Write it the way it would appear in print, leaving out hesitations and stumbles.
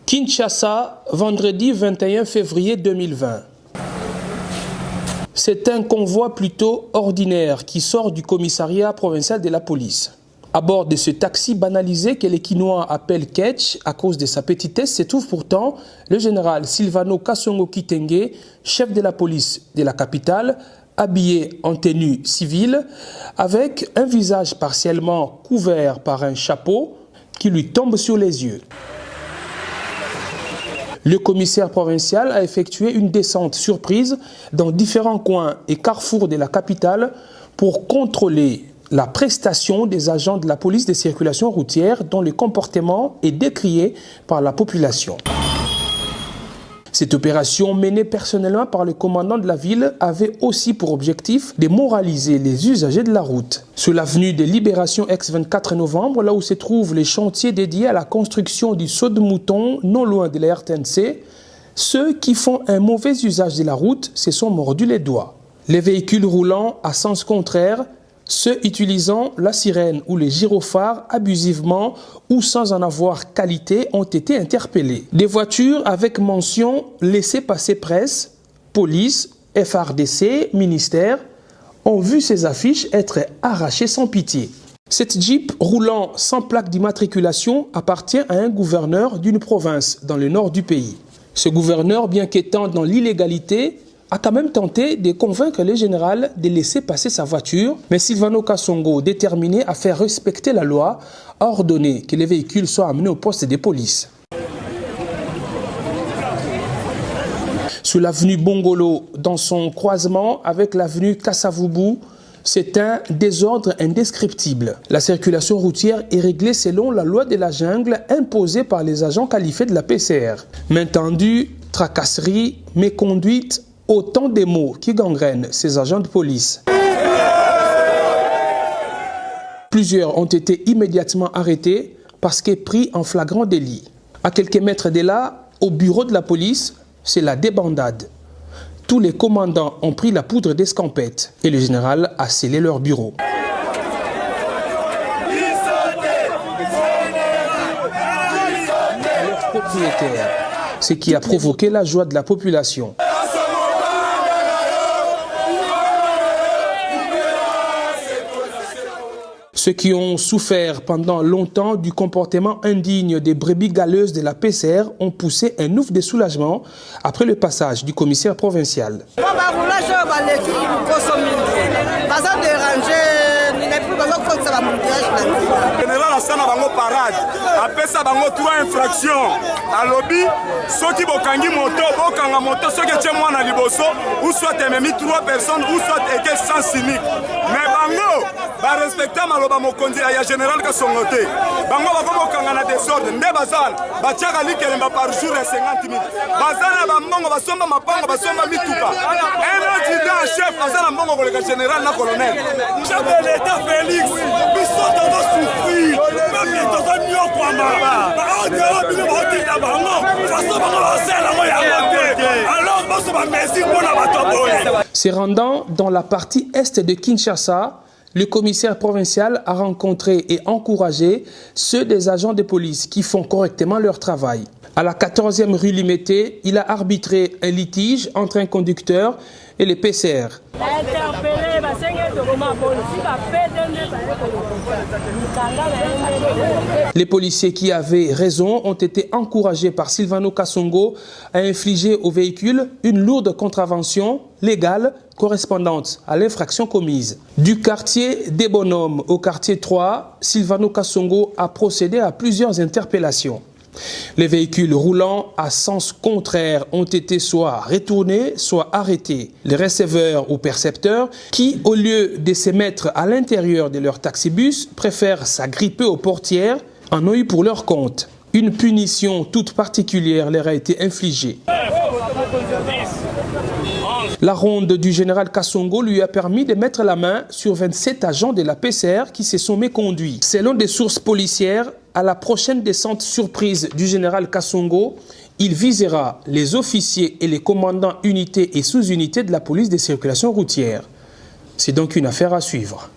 Kinshasa, vendredi 21 février 2020. C'est un convoi plutôt ordinaire qui sort du commissariat provincial de la police. À bord de ce taxi banalisé que les Kinois appellent Ketch à cause de sa petitesse se trouve pourtant le général Silvano Kasongo Kitenge, chef de la police de la capitale, habillé en tenue civile, avec un visage partiellement couvert par un chapeau qui lui tombe sur les yeux. Le commissaire provincial a effectué une descente surprise dans différents coins et carrefours de la capitale pour contrôler la prestation des agents de la police de circulation routière dont le comportement est décrié par la population. Cette opération menée personnellement par le commandant de la ville avait aussi pour objectif de moraliser les usagers de la route. Sur l'avenue de Libération ex-24 novembre, là où se trouvent les chantiers dédiés à la construction du saut de mouton non loin de la RTNC, ceux qui font un mauvais usage de la route se sont mordus les doigts. Les véhicules roulant à sens contraire, ceux utilisant la sirène ou les gyrophares abusivement ou sans en avoir qualité ont été interpellés. Des voitures avec mention laissez-passer presse, police, FRDC, ministère ont vu ces affiches être arrachées sans pitié. Cette Jeep roulant sans plaque d'immatriculation appartient à un gouverneur d'une province dans le nord du pays. Ce gouverneur, bien qu'étant dans l'illégalité, a quand même tenté de convaincre le général de laisser passer sa voiture, mais Silvano Kasongo, déterminé à faire respecter la loi, a ordonné que les véhicules soient amenés au poste de police. Sur l'avenue Bongolo, dans son croisement avec l'avenue Kassavubu, c'est un désordre indescriptible. La circulation routière est réglée selon la loi de la jungle imposée par les agents qualifiés de la PCR. Main tendue, tracasserie, méconduite, autant de mots qui gangrènent ces agents de police. Plusieurs ont été immédiatement arrêtés parce que pris en flagrant délit. À quelques mètres de là, au bureau de la police, c'est la débandade. Tous les commandants ont pris la poudre d'escampette et le général a scellé leur bureau. Leur propriétaire, ce qui a provoqué la joie de la population. Ceux qui ont souffert pendant longtemps du comportement indigne des brebis galeuses de la PCR ont poussé un ouf de soulagement après le passage du commissaire provincial. Général asana bango parade, apesa bango 3 infractions. Alobi, soki bokangi moto, bokanga moto soki etie mwana liboso, ou soit ememi 3 personnes, ou soit eke sans cynique. Mais bango, ba respecta maloba mokonzi ya général Kasongo te. Bango bakokanga na désordre, nde bazala, batiaka likelemba par jour ya 50 000. Bazala bambongo basomba mapango, basomba mituka. Un adjudant chef azala mbongo koleka général na colonel. Chef de l'État Félix, biso tozo souffrir, même les tozo nyokwama. Se rendant dans la partie est de Kinshasa, le commissaire provincial a rencontré et encouragé ceux des agents de police qui font correctement leur travail. À la 14e rue Limité, il a arbitré un litige entre un conducteur et les PCR. Les policiers qui avaient raison ont été encouragés par Silvano Kasongo à infliger au véhicule une lourde contravention légale correspondante à l'infraction commise. Du quartier des Bonhommes au quartier 3, Silvano Kasongo a procédé à plusieurs interpellations. Les véhicules roulant à sens contraire ont été soit retournés, soit arrêtés. Les receveurs ou percepteurs qui, au lieu de se mettre à l'intérieur de leur taxibus, préfèrent s'agripper aux portières, en ont eu pour leur compte. Une punition toute particulière leur a été infligée. La ronde du général Kasongo lui a permis de mettre la main sur 27 agents de la PCR qui se sont méconduits. Selon des sources policières, à la prochaine descente surprise du général Kasongo, il visera les officiers et les commandants unités et sous-unités de la police de circulation routière. C'est donc une affaire à suivre.